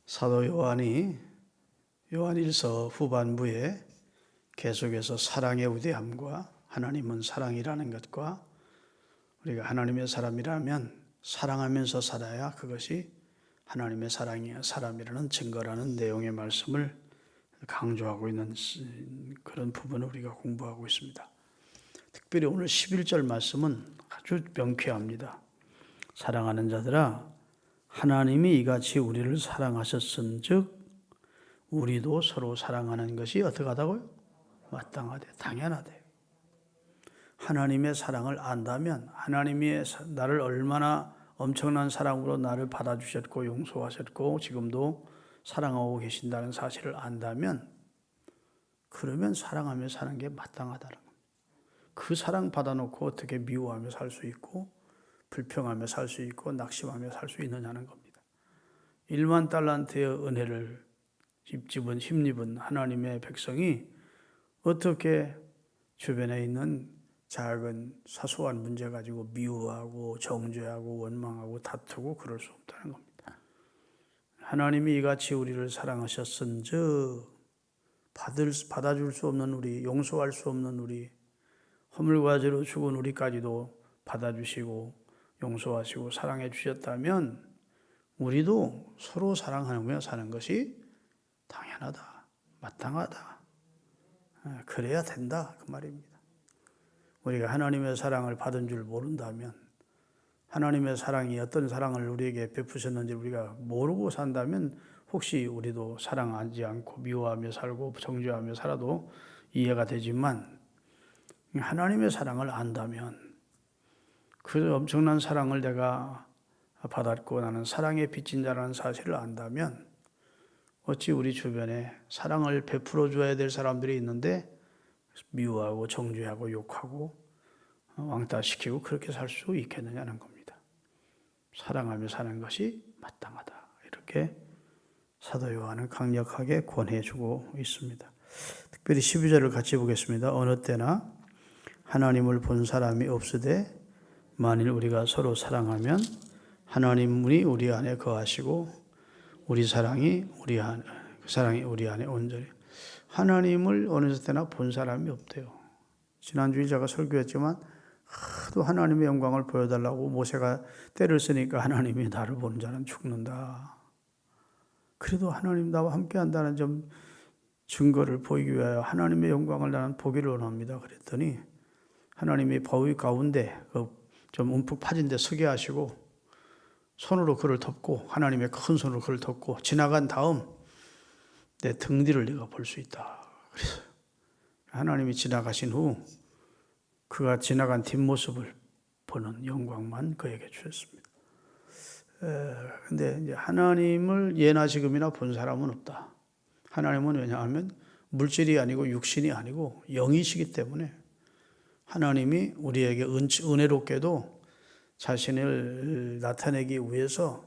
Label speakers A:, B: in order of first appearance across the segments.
A: 사도 요한이 요한일서 후반부에 계속해서 사랑의 위대함과 하나님은 사랑이라는 것과 우리가 하나님의 사람이라면 사랑하면서 살아야 그것이 하나님의 사람이라는 증거라는 내용의 말씀을 강조하고 있는 그런 부분을 우리가 공부하고 있습니다. 특별히 오늘 11절 말씀은 아주 명쾌합니다. 사랑하는 자들아, 하나님이 이같이 우리를 사랑하셨은즉 우리도 서로 사랑하는 것이 어떻게 하다고요? 마땅하대, 당연하대. 하나님의 사랑을 안다면, 하나님이 나를 얼마나 엄청난 사랑으로 나를 받아주셨고 용서하셨고 지금도 사랑하고 계신다는 사실을 안다면, 그러면 사랑하며 사는 게 마땅하다는 겁니다. 그 사랑 받아놓고 어떻게 미워하며 살 수 있고 불평하며 살 수 있고 낙심하며 살 수 있느냐는 겁니다. 1만 달란트의 은혜를 힘입은 하나님의 백성이 어떻게 주변에 있는 작은 사소한 문제 가지고 미워하고 정죄하고 원망하고 다투고 그럴 수 없다는 겁니다. 하나님이 이같이 우리를 사랑하셨은즉 받아줄 수 없는 우리, 용서할 수 없는 우리, 허물과 죄로 죽은 우리까지도 받아주시고 용서하시고 사랑해 주셨다면 우리도 서로 사랑하며 사는 것이 당연하다, 마땅하다, 그래야 된다 그 말입니다. 우리가 하나님의 사랑을 받은 줄 모른다면, 하나님의 사랑이 어떤 사랑을 우리에게 베푸셨는지 우리가 모르고 산다면 혹시 우리도 사랑하지 않고 미워하며 살고 정죄하며 살아도 이해가 되지만, 하나님의 사랑을 안다면, 그 엄청난 사랑을 내가 받았고 나는 사랑에 빚진 자라는 사실을 안다면 어찌 우리 주변에 사랑을 베풀어 줘야 될 사람들이 있는데 미워하고 정죄하고 욕하고 왕따시키고 그렇게 살 수 있겠느냐는 겁니다. 사랑하며 사는 것이 마땅하다, 이렇게 사도 요한은 강력하게 권해주고 있습니다. 특별히 12절을 같이 보겠습니다. 어느 때나 하나님을 본 사람이 없으되 만일 우리가 서로 사랑하면 하나님이 우리 안에 거하시고 우리 사랑이 우리 안에 온전히. 하나님을 어느 때나 본 사람이 없대요. 지난주에 제가 설교했지만 하도 하나님의 영광을 보여달라고 모세가 떼를 쓰니까 하나님이 나를 보는 자는 죽는다. 그래도 하나님 나와 함께 한다는 점 증거를 보이기 위하여 하나님의 영광을 나는 보기를 원합니다. 그랬더니 하나님이 바위 가운데 좀 움푹 파진 데 서게 하시고 손으로 그를 덮고, 하나님의 큰 손으로 그를 덮고 지나간 다음 내 등 뒤를 네가 볼 수 있다 그랬어요. 하나님이 지나가신 후 그가 지나간 뒷모습을 보는 영광만 그에게 주셨습니다. 근데 이제 하나님을 예나 지금이나 본 사람은 없다. 하나님은 왜냐하면 물질이 아니고 육신이 아니고 영이시기 때문에 하나님이 우리에게 은혜롭게도 자신을 나타내기 위해서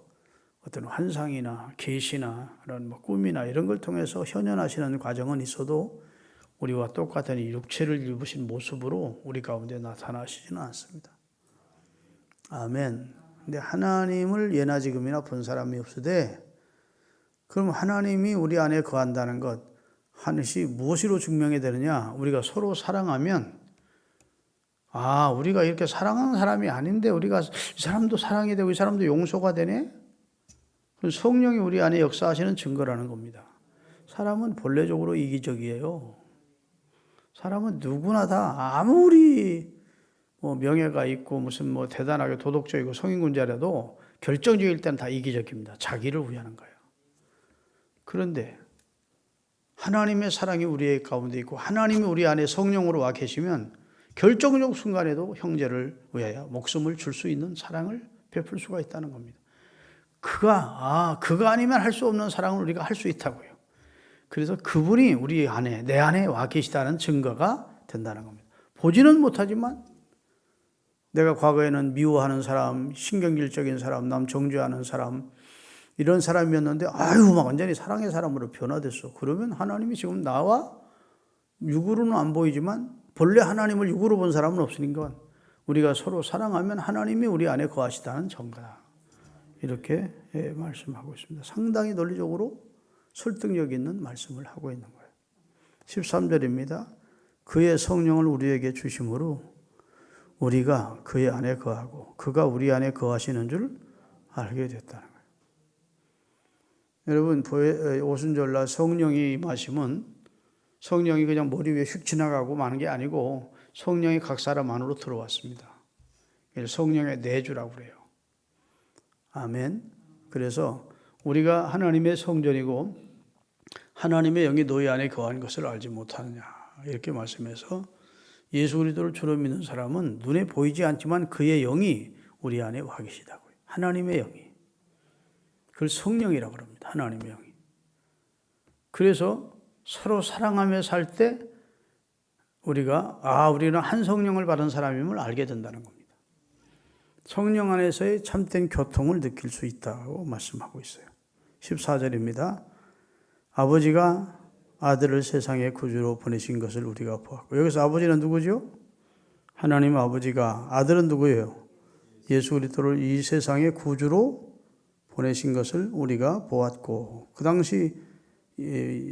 A: 어떤 환상이나 계시나 이런 꿈이나 이런 걸 통해서 현현하시는 과정은 있어도 우리와 똑같은 육체를 입으신 모습으로 우리 가운데 나타나시지는 않습니다. 아멘. 근데 하나님을 예나 지금이나 본 사람이 없으되, 그럼 하나님이 우리 안에 거한다는 것, 하늘이 무엇으로 증명이 되느냐? 우리가 서로 사랑하면, 우리가 이렇게 사랑하는 사람이 아닌데 우리가 이 사람도 사랑이 되고 이 사람도 용서가 되네? 성령이 우리 안에 역사하시는 증거라는 겁니다. 사람은 본래적으로 이기적이에요. 사람은 누구나 다 아무리 명예가 있고 무슨 대단하게 도덕적이고 성인군자라도 결정적일 때는 다 이기적입니다. 자기를 위하는 거예요. 그런데 하나님의 사랑이 우리 가운데 있고 하나님이 우리 안에 성령으로 와 계시면 결정적 순간에도 형제를 위하여 목숨을 줄 수 있는 사랑을 베풀 수가 있다는 겁니다. 그가 아니면 할 수 없는 사랑을 우리가 할 수 있다고요. 그래서 그분이 우리 안에, 내 안에 와 계시다는 증거가 된다는 겁니다. 보지는 못하지만 내가 과거에는 미워하는 사람, 신경질적인 사람, 남 정죄하는 사람, 이런 사람이었는데 막 완전히 사랑의 사람으로 변화됐어. 그러면 하나님이 지금 나와 육으로는 안 보이지만 본래 하나님을 육으로 본 사람은 없으니까 우리가 서로 사랑하면 하나님이 우리 안에 거하시다는 증거다. 이렇게 말씀하고 있습니다. 상당히 논리적으로 설득력 있는 말씀을 하고 있는 거예요. 13절입니다. 그의 성령을 우리에게 주심으로 우리가 그의 안에 거하고 그가 우리 안에 거하시는 줄 알게 됐다는 거예요. 여러분, 오순절날 성령이 임하시면 성령이 그냥 머리 위에 휙 지나가고 마는 게 아니고 성령이 각 사람 안으로 들어왔습니다. 성령의 내주라고 그래요. 아멘. 그래서 우리가 하나님의 성전이고 하나님의 영이 너희 안에 거한 것을 알지 못하느냐 이렇게 말씀해서 예수 그리스도를 주로 믿는 사람은 눈에 보이지 않지만 그의 영이 우리 안에 와 계시다고요. 하나님의 영이. 그걸 성령이라고 합니다. 하나님의 영이. 그래서 서로 사랑하며 살 때 우리는 한 성령을 받은 사람임을 알게 된다는 겁니다. 성령 안에서의 참된 교통을 느낄 수 있다고 말씀하고 있어요. 14절입니다. 아버지가 아들을 세상의 구주로 보내신 것을 우리가 보았고, 여기서 아버지는 누구죠? 하나님 아버지가, 아들은 누구예요? 예수 그리스도를 이 세상의 구주로 보내신 것을 우리가 보았고, 그 당시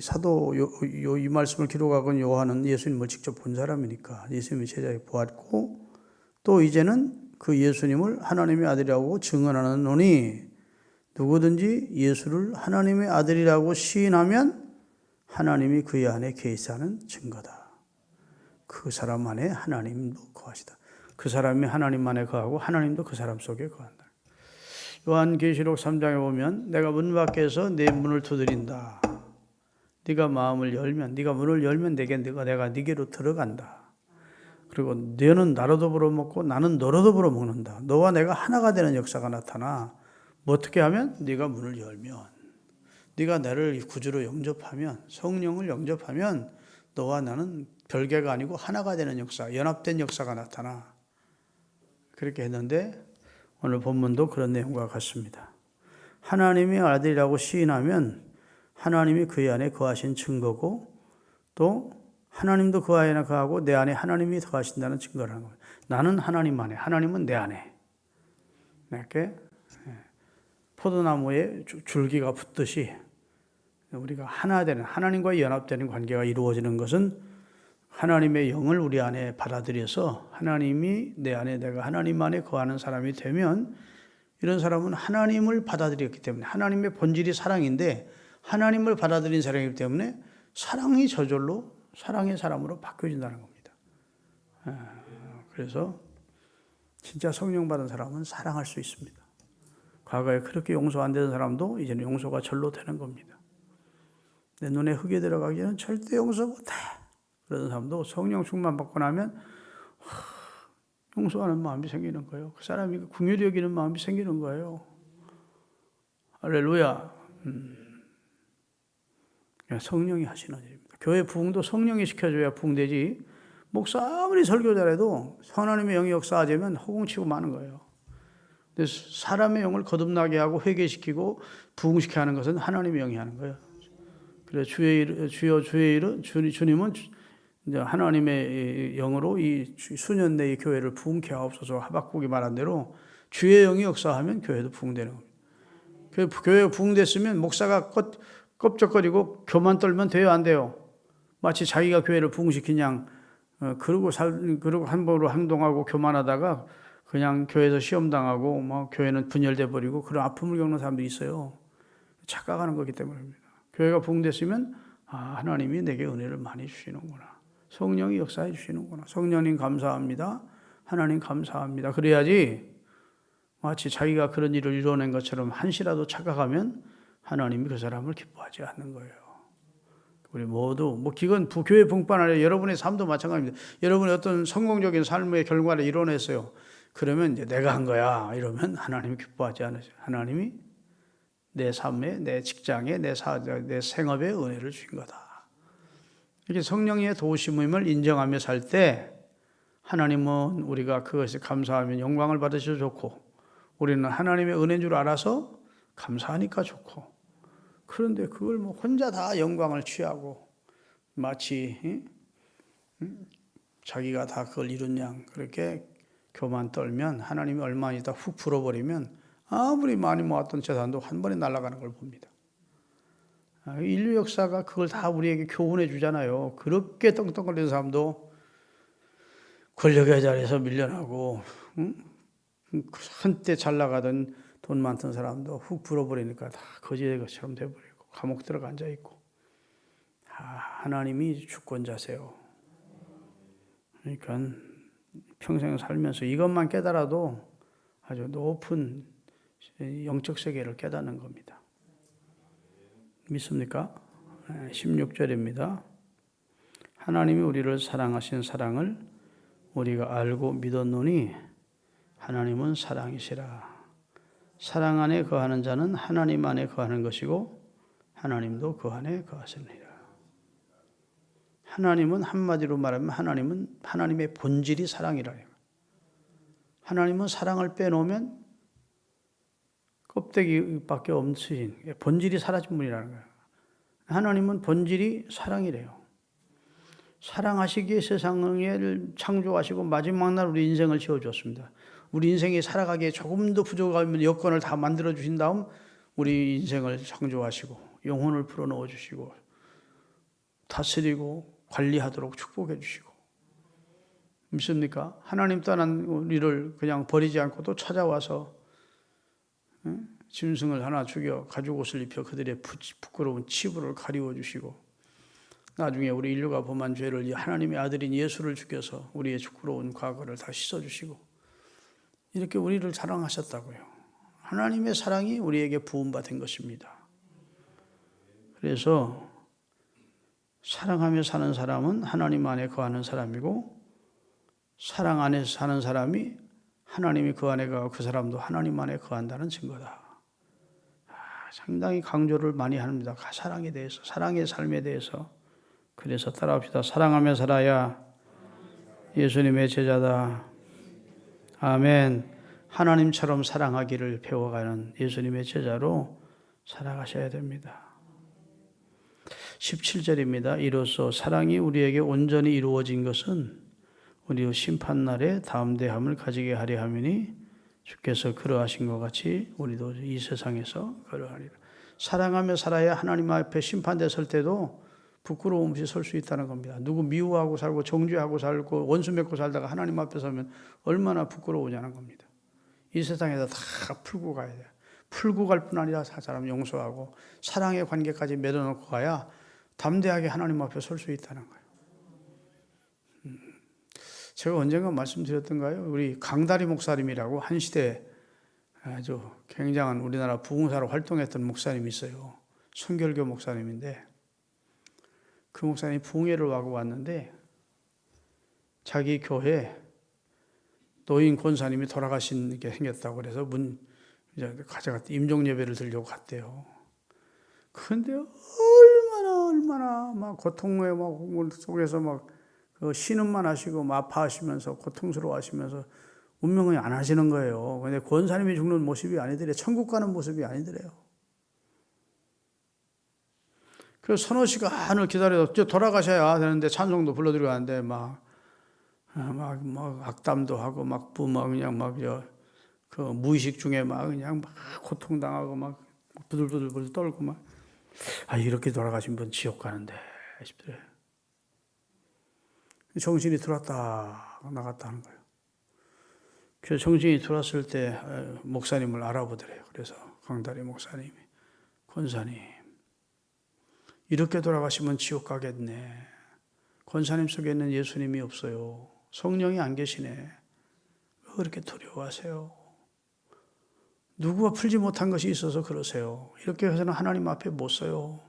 A: 사도 이 말씀을 기록하건 요한은 예수님을 직접 본 사람이니까 예수님의 제자에 보았고, 또 이제는 그 예수님을 하나님의 아들이라고 증언하는 노니 누구든지 예수를 하나님의 아들이라고 시인하면 하나님이 그의 안에 계시다는 증거다. 그 사람 안에 하나님도 거하시다. 그 사람이 하나님 안에 거하고 하나님도 그 사람 속에 거한다. 요한계시록 3장에 보면 내가 문 밖에서 내 문을 두드린다. 네가 마음을 열면, 네가 문을 열면 내가 네게로 들어간다. 그리고 너는 나로 더불어 먹고 나는 너로 더불어 먹는다. 너와 내가 하나가 되는 역사가 나타나. 뭐 어떻게 하면? 네가 문을 열면, 네가 나를 구주로 영접하면, 성령을 영접하면 너와 나는 별개가 아니고 하나가 되는 역사, 연합된 역사가 나타나. 그렇게 했는데 오늘 본문도 그런 내용과 같습니다. 하나님의 아들이라고 시인하면 하나님이 그의 안에 거하신 증거고, 또 하나님도 그 안에 거하고 내 안에 하나님이 거하신다는 증거라는 거예요. 나는 하나님 안에, 하나님은 내 안에. 이렇게 포도나무에 줄기가 붙듯이 우리가 하나 되는, 하나님과 연합되는 관계가 이루어지는 것은 하나님의 영을 우리 안에 받아들여서 하나님이 내 안에, 내가 하나님 안에 거하는 사람이 되면, 이런 사람은 하나님을 받아들였기 때문에, 하나님의 본질이 사랑인데 하나님을 받아들인 사람이기 때문에 사랑이 저절로 사랑의 사람으로 바뀌어진다는 겁니다. 그래서 진짜 성령 받은 사람은 사랑할 수 있습니다. 과거에 그렇게 용서 안 되는 사람도 이제는 용서가 절로 되는 겁니다. 내 눈에 흙이 들어가기 전에는 절대 용서 못해. 그런 사람도 성령 충만 받고 나면 용서하는 마음이 생기는 거예요. 그 사람이 긍휼히 여기는 마음이 생기는 거예요. 할렐루야. 성령이 하시는 일입니다. 교회 부흥도 성령이 시켜줘야 부흥되지. 목사 아무리 설교 잘해도 하나님의 영이 역사하자면 허공치고 마는 거예요. 근데 사람의 영을 거듭나게 하고 회개시키고 부흥시켜 하는 것은 하나님의 영이 하는 거예요. 그래 주여 주의 이름 주님은 이제 하나님의 영으로 이 수년 내의 교회를 부흥케 하옵소서. 하박국이 말한 대로 주의 영이 역사하면 교회도 부흥되는 겁니다. 교회가 부흥됐으면 목사가 껍적거리고 교만 떨면 돼요, 안 돼요? 마치 자기가 교회를 부흥시킨 양 그러고 함부로 행동하고 교만하다가 그냥 교회에서 시험당하고 막 교회는 분열돼 버리고 그런 아픔을 겪는 사람도 있어요. 착각하는 거기 때문입니다. 교회가 부흥됐으면 하나님이 내게 은혜를 많이 주시는구나. 성령이 역사해 주시는구나. 성령님 감사합니다. 하나님 감사합니다. 그래야지 마치 자기가 그런 일을 이뤄낸 것처럼 한시라도 착각하면 하나님이 그 사람을 기뻐하지 않는 거예요. 우리 모두 기건 교회 붕뿐 아니라 여러분의 삶도 마찬가지입니다. 여러분이 어떤 성공적인 삶의 결과를 이뤄냈어요. 그러면 이제 내가 한 거야 이러면 하나님이 기뻐하지 않으세요. 하나님이 내 삶에, 내 직장에, 내 생업에 은혜를 주신 거다. 이렇게 성령의 도우심을 인정하며 살 때 하나님은 우리가 그것에 감사하면 영광을 받으셔도 좋고, 우리는 하나님의 은혜인 줄 알아서 감사하니까 좋고, 그런데 그걸 혼자 다 영광을 취하고 마치 자기가 다 그걸 이룬 양 그렇게 교만 떨면 하나님이 얼마 있다 훅 풀어버리면 아무리 많이 모았던 재산도 한 번에 날아가는 걸 봅니다. 인류 역사가 그걸 다 우리에게 교훈해 주잖아요. 그렇게 떵떵거리는 사람도 권력의 자리에서 밀려나고, 한때 잘 나가던 돈 많던 사람도 훅 불어버리니까 다 거지의 것처럼 돼버리고 감옥 들어가 앉아있고. 하나님이 주권자세요. 그러니까 평생 살면서 이것만 깨달아도 아주 높은 영적 세계를 깨닫는 겁니다. 믿습니까? 16절입니다. 하나님이 우리를 사랑하신 사랑을 우리가 알고 믿었노니 하나님은 사랑이시라. 사랑 안에 거하는 자는 하나님 안에 거하는 것이고 하나님도 그 안에 거하시느니라. 하나님은 한마디로 말하면 하나님은 하나님의 본질이 사랑이라요. 하나님은 사랑을 빼놓으면 껍데기밖에 없으신 본질이 사라진 분이라는 거예요. 하나님은 본질이 사랑이래요. 사랑하시기에 세상을 창조하시고 마지막 날 우리 인생을 지어주었습니다. 우리 인생이 살아가기에 조금 더 부족하면 여건을 다 만들어 주신 다음 우리 인생을 창조하시고 영혼을 불어넣어 주시고 다스리고 관리하도록 축복해 주시고. 믿습니까? 하나님 떠난 우리를 그냥 버리지 않고 또 찾아와서 짐승을 하나 죽여 가죽 옷을 입혀 그들의 부끄러운 치부를 가리워 주시고 나중에 우리 인류가 범한 죄를 하나님의 아들인 예수를 죽여서 우리의 부끄러운 과거를 다 씻어주시고 이렇게 우리를 사랑하셨다고요. 하나님의 사랑이 우리에게 부음받은 것입니다. 그래서 사랑하며 사는 사람은 하나님 안에 거하는 사람이고 사랑 안에 사는 사람이 하나님이 그 안에 거하고 그 사람도 하나님 안에 거한다는 증거다. 상당히 강조를 많이 합니다. 사랑에 대해서, 사랑의 삶에 대해서. 그래서 따라합시다. 사랑하며 살아야 예수님의 제자다. 아멘. 하나님처럼 사랑하기를 배워가는 예수님의 제자로 살아가셔야 됩니다. 17절입니다. 이로써 사랑이 우리에게 온전히 이루어진 것은 우리 심판날에 담대함을 가지게 하려 함이니 주께서 그러하신 것 같이 우리도 이 세상에서 그러하리라. 사랑하며 살아야 하나님 앞에 심판대 설 때도 부끄러움 없이 설 수 있다는 겁니다. 누구 미워하고 살고 정죄하고 살고 원수 맺고 살다가 하나님 앞에 서면 얼마나 부끄러우냐는 겁니다. 이 세상에서 다 풀고 가야 돼요. 풀고 갈 뿐 아니라 사람 용서하고 사랑의 관계까지 맺어놓고 가야 담대하게 하나님 앞에 설 수 있다는 거예요. 제가 언젠가 말씀드렸던가요? 우리 강다리 목사님이라고 한 시대 아주 굉장한 우리나라 부흥사로 활동했던 목사님이 있어요. 순결교 목사님인데 그 목사님이 부흥회를 하고 왔는데 자기 교회 노인 권사님이 돌아가신 게 생겼다고 그래서 이제 가져갔대. 임종 예배를 드리려고 갔대요. 그런데 얼마나 막 고통에 막 속에서 막 그 신음만 하시고 막 아파하시면서 고통스러워하시면서 운명을 안 하시는 거예요. 근데 권사님이 죽는 모습이 아니더래요. 천국 가는 모습이 아니더래요. 그래서 서너 시간을 기다려서 돌아가셔야 되는데 찬송도 불러드리고 하는데 막 악담도 하고 그 무의식 중에 그냥 고통당하고 막 부들부들 떨고 막 이렇게 돌아가신 분 지옥 가는데 싶더래요. 정신이 들어왔다 나갔다 하는 거예요. 그래서 정신이 들어왔을 때 목사님을 알아보더래요. 그래서 강다리 목사님이 권사님 이렇게 돌아가시면 지옥 가겠네. 권사님 속에는 예수님이 없어요. 성령이 안 계시네. 왜 그렇게 두려워하세요? 누구가 풀지 못한 것이 있어서 그러세요. 이렇게 해서는 하나님 앞에 못 서요.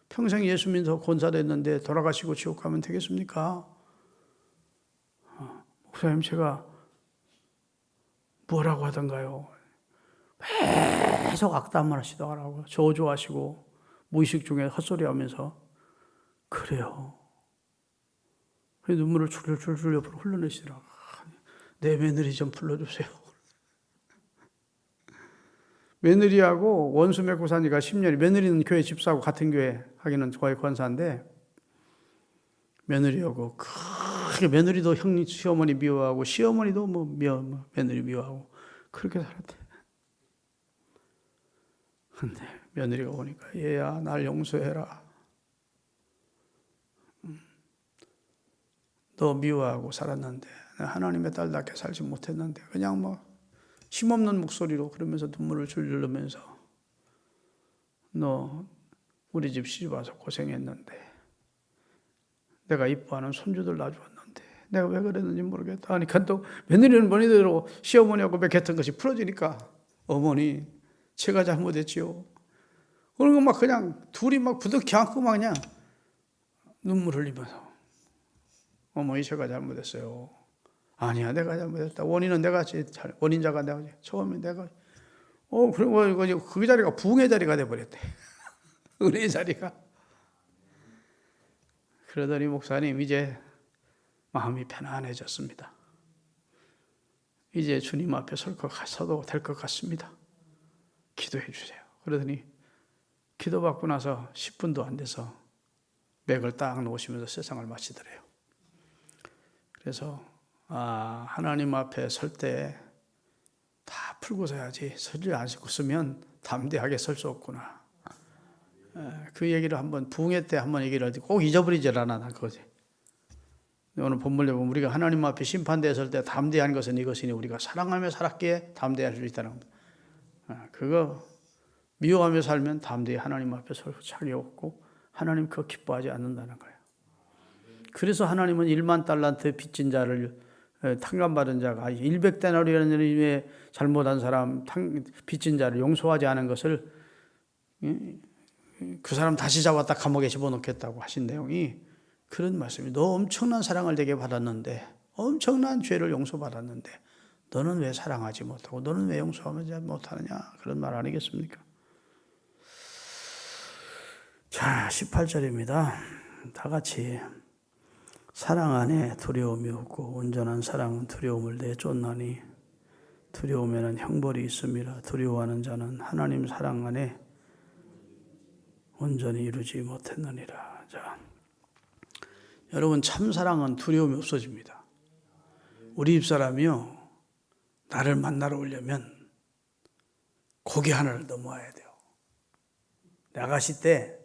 A: 평생 예수 믿어서 권사됐는데 돌아가시고 지옥 가면 되겠습니까? 목사님 제가 뭐라고 하던가요? 계속 악담만 하시더라고요. 저주하시고 무의식 중에 헛소리하면서 그래요. 눈물을 줄줄 옆으로 흘러내시더라고요. 내 며느리 좀 불러주세요. 며느리하고 원수 맺고 사니까 10년이 며느리는 교회 집사하고 같은 교회 하기는 거의 권사인데 며느리하고 어떻게 며느리도 시어머니 미워하고 시어머니도 며느리 미워하고 그렇게 살았대. 근데 며느리가 오니까 얘야 날 용서해라. 너 미워하고 살았는데 하나님의 딸답게 살지 못했는데 그냥 힘없는 목소리로 그러면서 눈물을 줄줄 흘리면서 너 우리 집 시집 와서 고생했는데 내가 이뻐하는 손주들 놔주었는데 내가 왜 그랬는지 모르겠다 하니까 또 며느리는 며느리대로 시어머니하고 맺혔던 것이 풀어지니까 어머니 제가 잘못했지요. 그러고 그냥 둘이 부득이 안고 그냥 눈물 흘리면서 어머니 제가 잘못했어요. 아니야 내가 잘못했다. 원인은 내가 원인자가 내가 처음에 내가 그리고 그 자리가 부흥의 자리가 돼버렸대. 은혜의 자리가. 그러더니 목사님 이제 마음이 편안해졌습니다. 이제 주님 앞에 서도 될 것 같습니다. 기도해 주세요. 그러더니 기도받고 나서 10분도 안 돼서 맥을 딱 놓으시면서 세상을 마치더래요. 그래서 하나님 앞에 설 때 다 풀고 서야지 서지 않고 쓰면 담대하게 설 수 없구나. 그 얘기를 부흥회 때 한번 얘기를 할 때 꼭 잊어버리질 않아. 그거지. 오늘 본문에 보면 우리가 하나님 앞에 심판대에 설 때 담대한 것은 이것이니 우리가 사랑하며 살았기에 담대할 수 있다는 겁니다. 그거 미워하며 살면 담대히 하나님 앞에 설 자격이 없고 하나님 그거 기뻐하지 않는다는 거예요. 그래서 하나님은 1만 달란트 빚진 자를 탕감받은 자가 100데나리라는 의미의 잘못한 사람 빚진 자를 용서하지 않은 것을 그 사람 다시 잡았다 감옥에 집어넣겠다고 하신 내용이 그런 말씀이 너 엄청난 사랑을 내게 받았는데 엄청난 죄를 용서받았는데 너는 왜 사랑하지 못하고 너는 왜 용서하지 못하느냐 그런 말 아니겠습니까? 자 18절입니다. 다 같이 사랑 안에 두려움이 없고 온전한 사랑은 두려움을 내쫓나니 두려움에는 형벌이 있음이라 두려워하는 자는 하나님 사랑 안에 온전히 이루지 못했느니라. 자, 여러분 참사랑은 두려움이 없어집니다. 우리 집사람이요 나를 만나러 오려면 고개 하나를 넘어와야 돼요. 나가실 때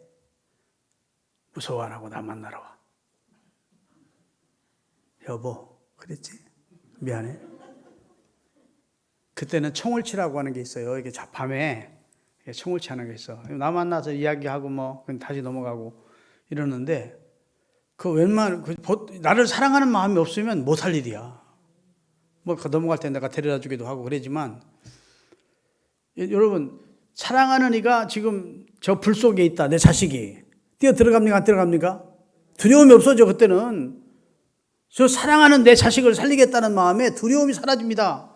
A: 무서워 안 하고 나 만나러 와. 여보 그랬지? 미안해. 그때는 총을 치라고 하는 게 있어요. 이게 밤에 총을 치는 게 있어. 나 만나서 이야기하고 다시 넘어가고 이러는데 나를 사랑하는 마음이 없으면 못할 일이야. 넘어갈 때 내가 데려다 주기도 하고 그러지만 여러분 사랑하는 이가 지금 저 불 속에 있다. 내 자식이 뛰어 들어갑니까 안 들어갑니까? 두려움이 없어져. 그때는 저 사랑하는 내 자식을 살리겠다는 마음에 두려움이 사라집니다.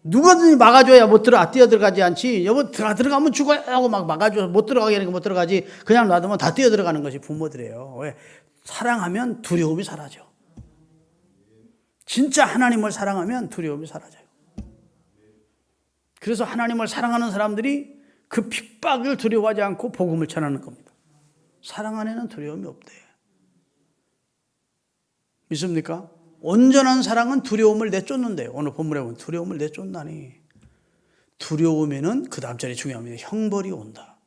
A: 누구든지 막아줘야 뛰어 들어가지 않지. 여보 들어가면 죽어요 하고 막아줘서 못 들어가게 하니까 못 들어가지. 그냥 놔두면 다 뛰어 들어가는 것이 부모들이에요. 왜? 사랑하면 두려움이 사라져. 진짜 하나님을 사랑하면 두려움이 사라져요. 그래서 하나님을 사랑하는 사람들이 그 핍박을 두려워하지 않고 복음을 전하는 겁니다. 사랑 안에는 두려움이 없대. 믿습니까? 온전한 사랑은 두려움을 내쫓는데요. 오늘 본문에 보면 두려움을 내쫓나니. 두려움에는 그 다음 절이 중요합니다. 형벌이 온다.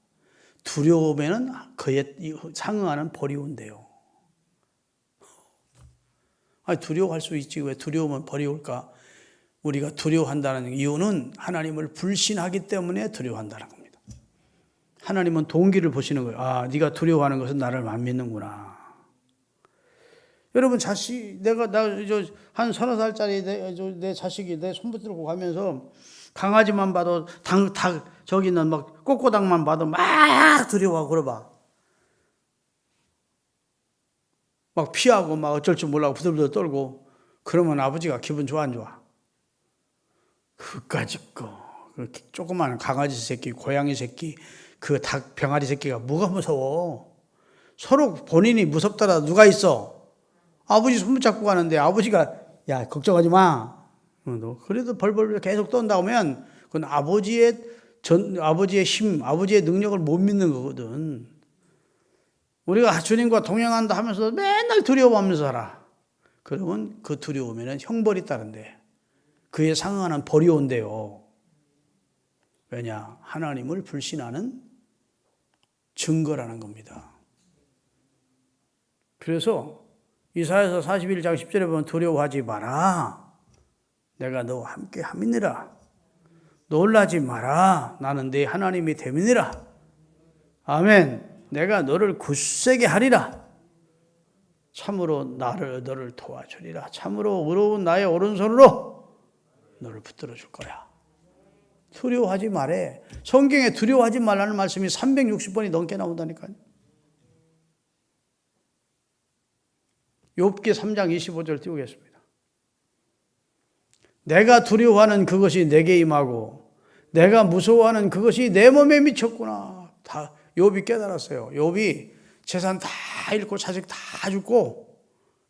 A: 두려움에는 그에 상응하는 벌이 온대요. 두려워할 수 있지 왜 두려우면 벌이 올까? 우리가 두려워한다는 이유는 하나님을 불신하기 때문에 두려워한다는 겁니다. 하나님은 동기를 보시는 거예요. 네가 두려워하는 것은 나를 안 믿는구나. 여러분 한 30살짜리 내 자식이 내 손 붙들고 가면서 강아지만 봐도 저기 있는 꼬꼬당만 봐도 막 두려워하고 그러봐. 막 피하고 어쩔 줄 몰라고 부들부들 떨고 그러면 아버지가 기분 좋아 안 좋아? 그까짓 그 조그마한 강아지 새끼, 고양이 새끼, 그 닭 병아리 새끼가 뭐가 무서워? 서로 본인이 무섭더라도 누가 있어? 아버지 손 붙잡고 가는데 아버지가 야 걱정하지 마. 그래도 벌벌 계속 떤다 오면 그건 아버지의 힘, 아버지의 능력을 못 믿는 거거든. 우리가 주님과 동행한다 하면서 맨날 두려워하면서 살아. 그러면 그 두려움에는 형벌이 따른대. 그에 상응하는 벌이 온대요. 왜냐? 하나님을 불신하는 증거라는 겁니다. 그래서 이사야서 41장 10절에 보면 두려워하지 마라. 내가 너와 함께 함이니라. 놀라지 마라. 나는 네 하나님이 됨이니라. 아멘. 내가 너를 굳세게 하리라. 참으로 너를 도와주리라. 참으로 의로운 나의 오른손으로 너를 붙들어 줄 거야. 두려워하지 말래. 성경에 두려워하지 말라는 말씀이 360번이 넘게 나온다니까요. 욥기 3장 25절 띄우겠습니다. 내가 두려워하는 그것이 내게 임하고 내가 무서워하는 그것이 내 몸에 미쳤구나. 다 욥이 깨달았어요. 욥이 재산 다 잃고 자식 다 죽고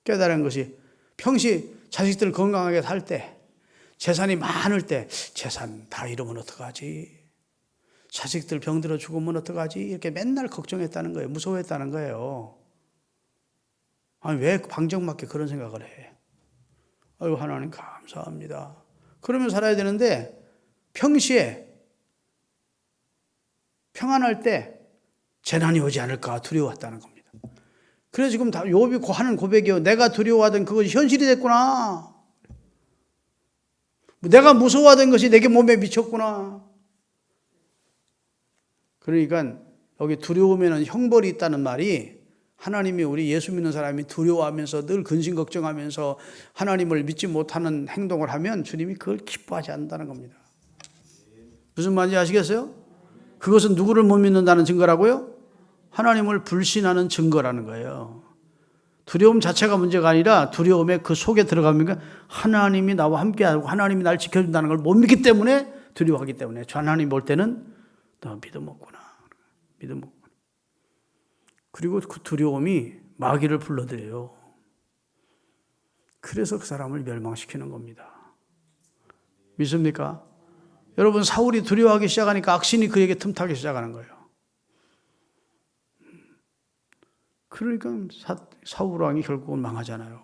A: 깨달은 것이 평시 자식들 건강하게 살 때, 재산이 많을 때 재산 다 잃으면 어떡하지? 자식들 병들어 죽으면 어떡하지? 이렇게 맨날 걱정했다는 거예요. 무서워했다는 거예요. 아니 왜 방정맞게 그런 생각을 해? 아유 하나님 감사합니다. 그러면 살아야 되는데 평시에 평안할 때 재난이 오지 않을까 두려워했다는 겁니다. 그래서 지금 다 욥이 하는 고백이요. 내가 두려워하던 그것이 현실이 됐구나. 내가 무서워하던 것이 내게 몸에 미쳤구나. 그러니까 여기 두려움에는 형벌이 있다는 말이 하나님이 우리 예수 믿는 사람이 두려워하면서 늘 근심 걱정하면서 하나님을 믿지 못하는 행동을 하면 주님이 그걸 기뻐하지 않는다는 겁니다. 무슨 말인지 아시겠어요? 그것은 누구를 못 믿는다는 증거라고요? 하나님을 불신하는 증거라는 거예요. 두려움 자체가 문제가 아니라 두려움에 그 속에 들어가면 하나님이 나와 함께하고 하나님이 날 지켜준다는 걸 못 믿기 때문에 두려워하기 때문에 하나님 볼 때는 너 믿음 없구나. 믿음 없구나. 그리고 그 두려움이 마귀를 불러들여요. 그래서 그 사람을 멸망시키는 겁니다. 믿습니까? 여러분 사울이 두려워하기 시작하니까 악신이 그에게 틈타기 시작하는 거예요. 그러니까 사울 왕이 결국은 망하잖아요.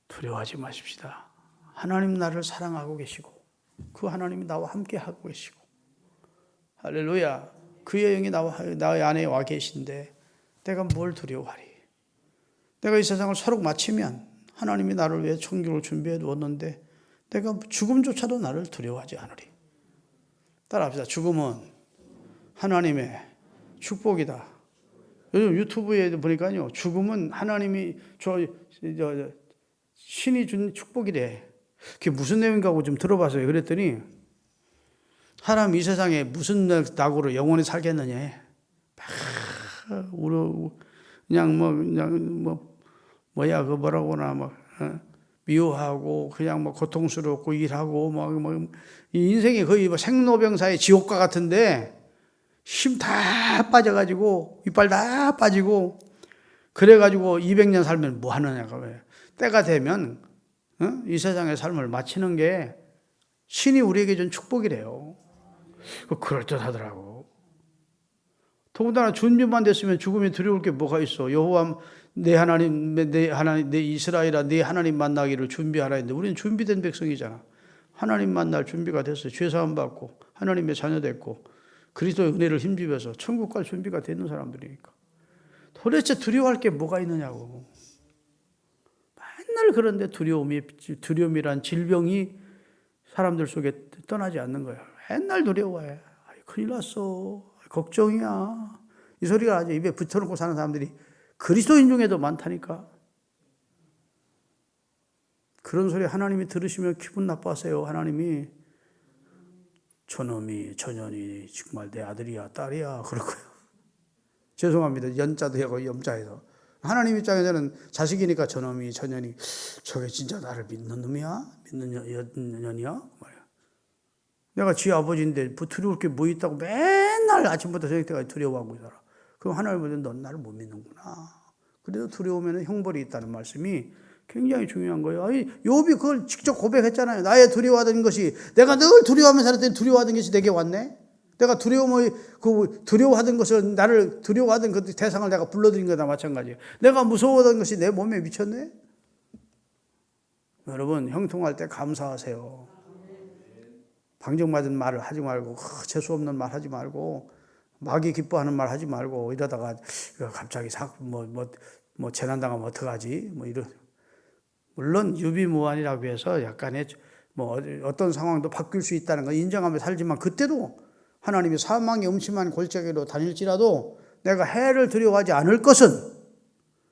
A: 두려워하지 마십시다. 하나님 나를 사랑하고 계시고 그 하나님이 나와 함께 하고 계시고 할렐루야. 그의 영이 나의 안에 와 계신데 내가 뭘 두려워하리. 내가 이 세상을 서로 마치면 하나님이 나를 위해 천국을 준비해 두었는데 내가 죽음조차도 나를 두려워하지 않으리. 따라합시다. 죽음은 하나님의 축복이다. 요즘 유튜브에 보니까요, 죽음은 하나님이 신이 준 축복이래. 그게 무슨 내용인가 하고 좀 들어봤어요. 그랬더니 사람 이 세상에 무슨 낙으로 영원히 살겠느냐. 막 그냥 뭐야 그 뭐라고나 막 미워하고 그냥 뭐 고통스럽고 일하고 이 인생이 거의 뭐 생로병사의 지옥과 같은데. 힘 다 빠져가지고 이빨 다 빠지고 그래가지고 200년 살면 뭐 하느냐가 왜 때가 되면 이 세상의 삶을 마치는 게 신이 우리에게 준 축복이래요. 그럴듯하더라고. 더군다나 준비만 됐으면 죽음이 두려울 게 뭐가 있어. 여호와 내 하나님 내 이스라엘아 내 하나님 만나기를 준비하라 했는데 우리는 준비된 백성이잖아. 하나님 만날 준비가 됐어요. 죄사함 받고 하나님의 자녀 됐고 그리스도의 은혜를 힘입어서 천국 갈 준비가 되는 사람들이니까. 도대체 두려워할 게 뭐가 있느냐고. 맨날 그런데 두려움이란 질병이 사람들 속에 떠나지 않는 거야. 맨날 두려워해. 큰일 났어. 걱정이야. 이 소리가 아주 입에 붙여놓고 사는 사람들이 그리스도인 중에도 많다니까. 그런 소리 하나님이 들으시면 기분 나빠하세요. 하나님이 저놈이 저년이 정말 내 아들이야 딸이야 그럴 거예요. 죄송합니다. 연자도 하고 염자해서. 하나님 입장에서는 자식이니까 저놈이 저년이 저게 진짜 나를 믿는 놈이야? 믿는 년이야? 내가 지 아버지인데 두려울 게 뭐 있다고 맨날 아침부터 저녁 때까지 두려워하고 살아. 그럼 하나님은 넌 나를 못 믿는구나. 그래도 두려우면 형벌이 있다는 말씀이 굉장히 중요한 거예요. 욥이 그걸 직접 고백했잖아요. 나의 두려워하던 것이 내가 늘 두려워하면서 살았더니 두려워하던 것이 내게 왔네. 내가 두려워하던 것을 나를 두려워하던 그 대상을 내가 불러들인 거다 마찬가지예요. 내가 무서워하던 것이 내 몸에 미쳤네. 여러분 형통할 때 감사하세요. 방정맞은 말을 하지 말고 재수 없는 말 하지 말고 마귀 기뻐하는 말 하지 말고 이러다가 갑자기 뭐 재난 당하면 어떡하지? 뭐 이런. 물론 유비무환이라고 해서 약간의 뭐 어떤 상황도 바뀔 수 있다는 걸 인정하며 살지만 그때도 하나님이 사망의 음침한 골짜기로 다닐지라도 내가 해를 두려워하지 않을 것은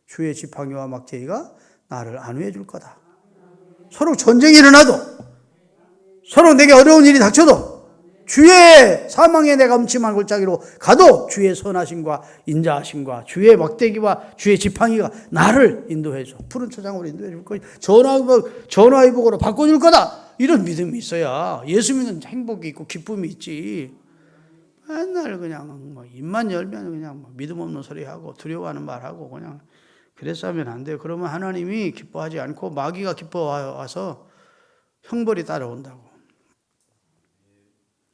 A: 주의 지팡이와 막대기가 나를 안위해 줄 거다. 서로 전쟁이 일어나도 서로 내게 어려운 일이 닥쳐도 주의 사망에 내가 음침한 골짜기로 가도 주의 선하심과 인자하심과 주의 막대기와 주의 지팡이가 나를 인도해 줘. 푸른 초장으로 인도해 줄 거야. 전화위복으로 바꿔줄 거다. 이런 믿음이 있어야 예수 믿는 행복이 있고 기쁨이 있지. 맨날 그냥 뭐 입만 열면 그냥 믿음 없는 소리 하고 두려워하는 말 하고 그냥 그래서 하면 안 돼요. 그러면 하나님이 기뻐하지 않고 마귀가 기뻐와서 형벌이 따라온다고.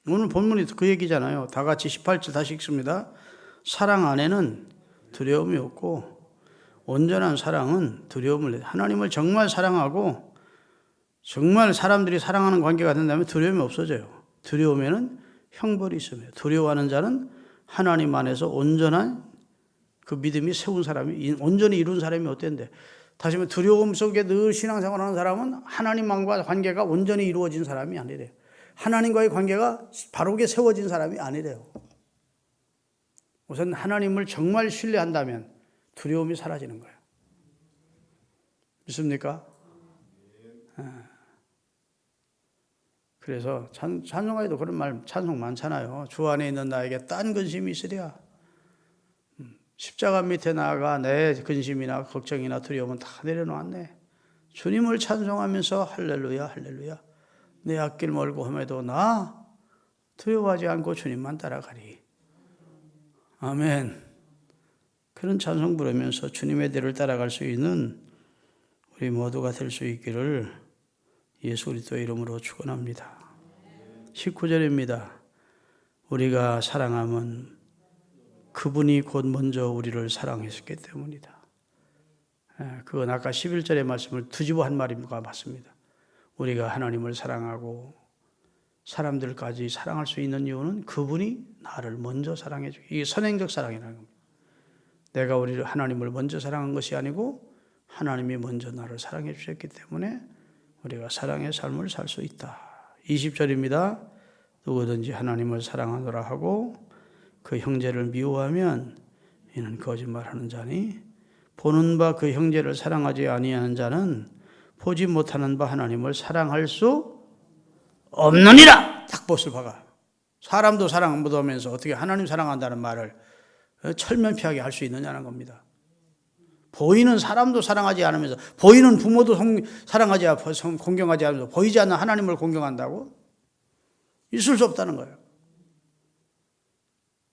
A: 오늘 본문이 그 얘기잖아요. 다 같이 18절 다시 읽습니다. 사랑 안에는 두려움이 없고 온전한 사랑은 두려움을 하나님을 정말 사랑하고 정말 사람들이 사랑하는 관계가 된다면 두려움이 없어져요. 두려움에는 형벌이 있으며 두려워하는 자는 하나님 안에서 온전한 그 믿음이 세운 사람이 온전히 이룬 사람이 어땠는데 다시 말해 두려움 속에 늘 신앙생활하는 사람은 하나님과 관계가 온전히 이루어진 사람이 아니래요. 하나님과의 관계가 바르게 세워진 사람이 아니래요. 우선 하나님을 정말 신뢰한다면 두려움이 사라지는 거예요. 믿습니까? 그래서 찬송가에도 그런 말 찬송 많잖아요. 주 안에 있는 나에게 딴 근심이 있으랴. 십자가 밑에 나아가 내 근심이나 걱정이나 두려움은 다 내려놓았네. 주님을 찬송하면서 할렐루야 할렐루야. 내 앞길 멀고 험해도 나 두려워하지 않고 주님만 따라가리. 아멘. 그런 찬송 부르면서 주님의 대를 따라갈 수 있는 우리 모두가 될 수 있기를 예수 그리스도의 이름으로 축원합니다. 19절입니다. 우리가 사랑함은 그분이 곧 먼저 우리를 사랑했기 때문이다. 그건 아까 11절의 말씀을 뒤집어 한 말인가 맞습니다. 우리가 하나님을 사랑하고 사람들까지 사랑할 수 있는 이유는 그분이 나를 먼저 사랑해 주기. 이게 선행적 사랑이라는 겁니다. 내가 우리를 하나님을 먼저 사랑한 것이 아니고 하나님이 먼저 나를 사랑해 주셨기 때문에 우리가 사랑의 삶을 살 수 있다. 20절입니다. 누구든지 하나님을 사랑하노라 하고 그 형제를 미워하면 이는 거짓말하는 자니 보는 바 그 형제를 사랑하지 아니하는 자는 보지 못하는 바 하나님을 사랑할 수 없느니라. 딱 못을 박아. 사람도 사랑 못하면서 어떻게 하나님 사랑한다는 말을 철면피하게 할 수 있느냐는 겁니다. 보이는 사람도 사랑하지 않으면서 보이는 부모도 사랑하지 않으면서 공경하지 않으면서 보이지 않는 하나님을 공경한다고? 있을 수 없다는 거예요.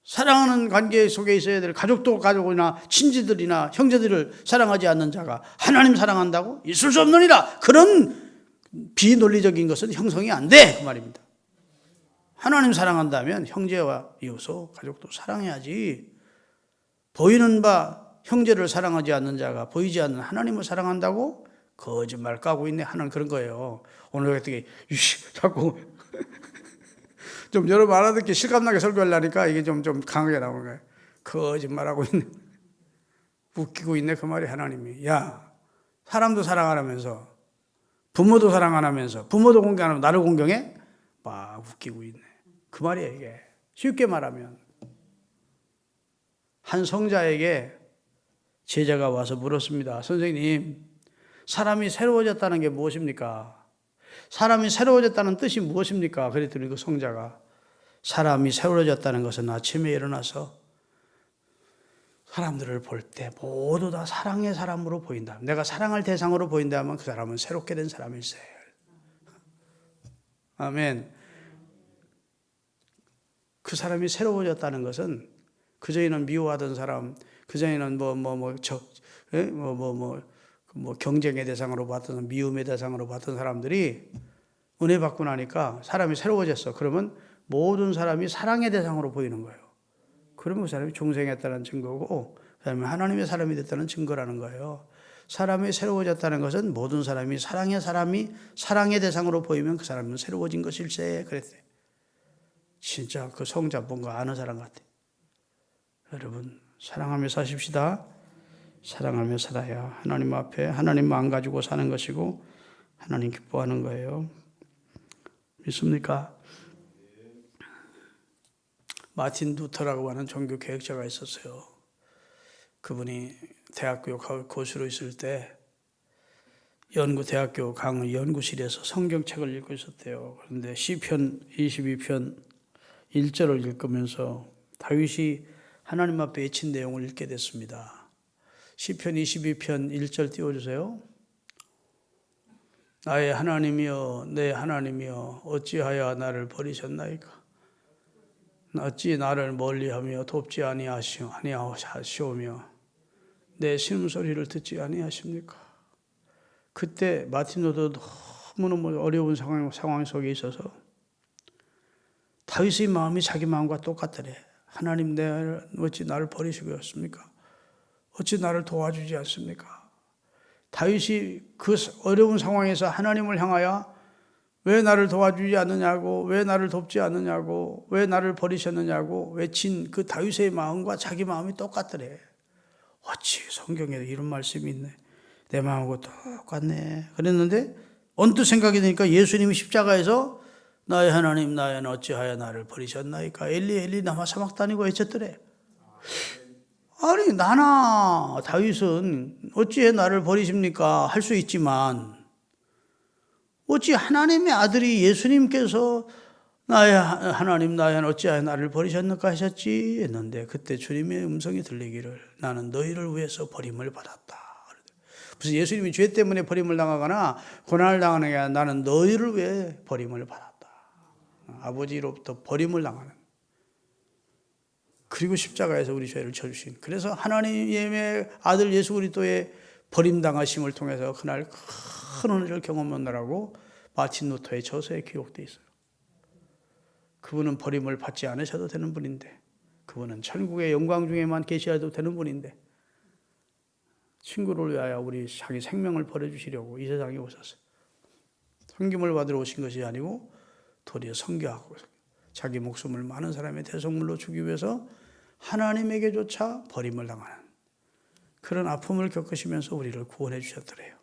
A: 사랑하는 관계 속에 있어야 될 가족도 가족이나 친지들이나 형제들을 사랑하지 않는 자가 하나님 사랑한다고? 있을 수 없느니라. 그런 비논리적인 것은 형성이 안 돼. 그 말입니다. 하나님 사랑한다면 형제와 이웃도 가족도 사랑해야지. 보이는 바 형제를 사랑하지 않는 자가 보이지 않는 하나님을 사랑한다고? 거짓말 까고 있네 하는 그런 거예요. 오늘 어떻게 자꾸 좀 여러분 알아듣기 실감나게 설교하려니까 이게 좀 강하게 나오는 거예요. 거짓말하고 있네. 웃기고 있네 그 말이 하나님이. 야, 사람도 사랑 안 하면서 부모도 사랑 안 하면서 부모도 공경 안 하면 나를 공경해? 막 웃기고 있네. 그 말이에요 이게. 쉽게 말하면 한 성자에게 제자가 와서 물었습니다. 선생님, 사람이 새로워졌다는 게 무엇입니까? 사람이 새로워졌다는 뜻이 무엇입니까? 그랬더니 그 성자가 사람이 새로워졌다는 것은 아침에 일어나서 사람들을 볼 때 모두 다 사랑의 사람으로 보인다. 내가 사랑할 대상으로 보인다면 그 사람은 새롭게 된 사람일세. 아멘. 그 사람이 새로워졌다는 것은 그전에는 미워하던 사람, 그전에는 경쟁의 대상으로 봤던 미움의 대상으로 봤던 사람들이 은혜 받고 나니까 사람이 새로워졌어. 그러면 모든 사람이 사랑의 대상으로 보이는 거예요. 그러면 그 사람이 중생했다는 증거고, 그다음에 하나님의 사람이 됐다는 증거라는 거예요. 사람이 새로워졌다는 것은 모든 사람이 사랑의 대상으로 보이면 그 사람은 새로워진 것일세 그랬대. 진짜 그 성자 뭔가 아는 사람 같아. 여러분 사랑하며 사십시다. 사랑하며 살아야 하나님 앞에 하나님만 가지고 사는 것이고 하나님 기뻐하는 거예요. 믿습니까? 마틴 루터라고 하는 종교 개혁자가 있었어요. 그분이 대학교 교수로 있을 때 대학교 강의 연구실에서 성경책을 읽고 있었대요. 그런데 시편 22편 1절을 읽으면서 다윗이 하나님 앞에 외친 내용을 읽게 됐습니다. 시편 22편 1절 띄워주세요. 나의 하나님이여 내 하나님이여 어찌하여 나를 버리셨나이까. 어찌 나를 멀리하며 돕지 아니하시오며 내 신음소리를 듣지 아니하십니까. 그때 마틴 루터도 너무너무 어려운 상황 속에 있어서 다윗의 마음이 자기 마음과 똑같더래. 하나님 어찌 나를 버리시고 였습니까? 어찌 나를 도와주지 않습니까? 다윗이 그 어려운 상황에서 하나님을 향하여 왜 나를 도와주지 않느냐고, 왜 나를 돕지 않느냐고, 왜 나를 버리셨느냐고 외친 그 다윗의 마음과 자기 마음이 똑같더래. 어찌 성경에도 이런 말씀이 있네. 내 마음하고 똑같네. 그랬는데 언뜻 생각이 드니까 예수님이 십자가에서 나의 하나님 나의 어찌하여 나를 버리셨나이까 엘리 엘리 라마 사박다니고 외쳤더래. 아니 나나 다윗은 어찌해 나를 버리십니까 할 수 있지만 어찌 하나님의 아들이 예수님께서 나의 하나님 나의 어찌하여 나를 버리셨는가 하셨지 했는데 그때 주님의 음성이 들리기를 나는 너희를 위해서 버림을 받았다. 무슨 예수님이 죄 때문에 버림을 당하거나 고난을 당하는 게 아니라 나는 너희를 위해 버림을 받았다. 아버지로부터 버림을 당하는. 그리고 십자가에서 우리 죄를 져주신. 그래서 하나님의 아들 예수 그리스도의 버림당하심을 통해서 그날 큰 은혜를 경험하느라고 마틴 루터의 저서에 기록되어 있어요. 그분은 버림을 받지 않으셔도 되는 분인데 그분은 천국의 영광 중에만 계셔도 되는 분인데 친구를 위하여 우리 자기 생명을 버려주시려고 이 세상에 오셨어요. 섬김을 받으러 오신 것이 아니고 도리어 섬겨하고 자기 목숨을 많은 사람의 대속물로 주기 위해서 하나님에게조차 버림을 당하는 그런 아픔을 겪으시면서 우리를 구원해 주셨더래요.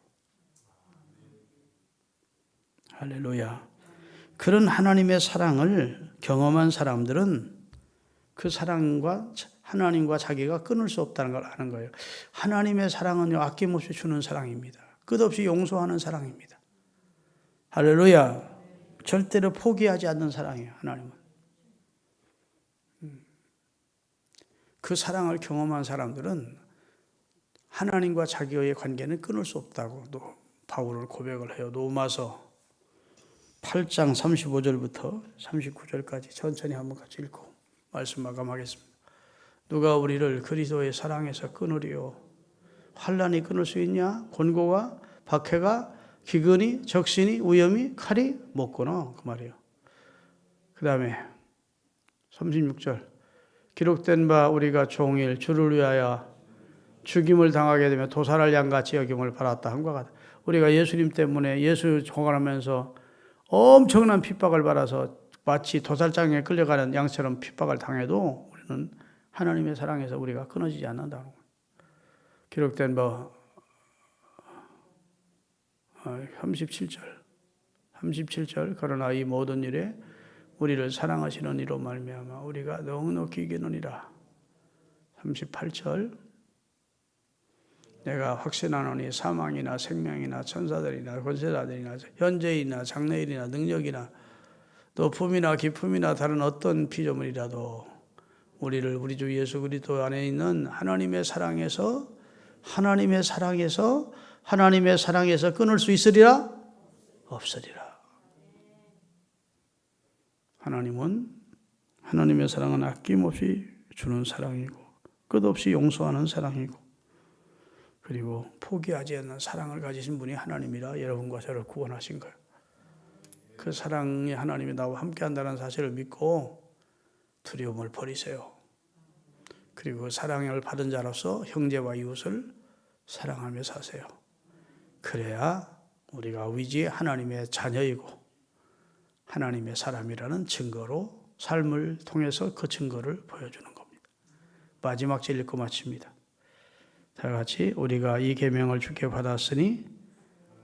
A: 할렐루야. 그런 하나님의 사랑을 경험한 사람들은 그 사랑과 하나님과 자기가 끊을 수 없다는 걸 아는 거예요. 하나님의 사랑은요, 아낌없이 주는 사랑입니다. 끝없이 용서하는 사랑입니다. 할렐루야. 절대로 포기하지 않는 사랑이에요, 하나님은. 그 사랑을 경험한 사람들은 하나님과 자기의 관계는 끊을 수 없다고 또 바울은 고백을 해요. 로마서 8장 35절부터 39절까지 천천히 한번 같이 읽고 말씀 마감하겠습니다. 누가 우리를 그리스도의 사랑에서 끊으리요? 환난이 끊을 수 있냐? 곤고가, 박해가, 기근이, 적신이, 위험이, 칼이 못 끊어. 그 말이에요. 그 다음에 36절 기록된 바 우리가 종일 주를 위하여 죽임을 당하게 되며 도살할 양같이 여김을 받았다 함과 같다. 우리가 예수님 때문에 예수 종관하면서 엄청난 핍박을 받아서 마치 도살장에 끌려가는 양처럼 핍박을 당해도 우리는 하나님의 사랑에서 우리가 끊어지지 않는다는 거예요. 기록된 바 37절 그러나 이 모든 일에 우리를 사랑하시는 이로 말미암아 우리가 넉넉히 이기느니라. 38절 내가 확신하노니 사망이나 생명이나 천사들이나 권세자들이나 현재이나 장래일이나 능력이나 높음이나 깊음이나 다른 어떤 피조물이라도 우리를 우리 주 예수 그리스도 안에 있는 하나님의 사랑에서 끊을 수 있으리라? 없으리라. 하나님의 사랑은 아낌없이 주는 사랑이고 끝없이 용서하는 사랑이고 그리고 포기하지 않는 사랑을 가지신 분이 하나님이라 여러분과 저를 구원하신 거예요. 그 사랑이 하나님이 나와 함께 한다는 사실을 믿고 두려움을 버리세요. 그리고 사랑을 받은 자로서 형제와 이웃을 사랑하며 사세요. 그래야 우리가 위지 하나님의 자녀이고 하나님의 사람이라는 증거로 삶을 통해서 그 증거를 보여주는 겁니다. 마지막 절 읽고 마칩니다. 다 같이 우리가 이 계명을 주께 받았으니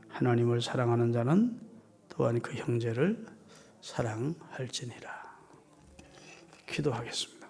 A: 하나님을 사랑하는 자는 또한 그 형제를 사랑할지니라. 기도하겠습니다.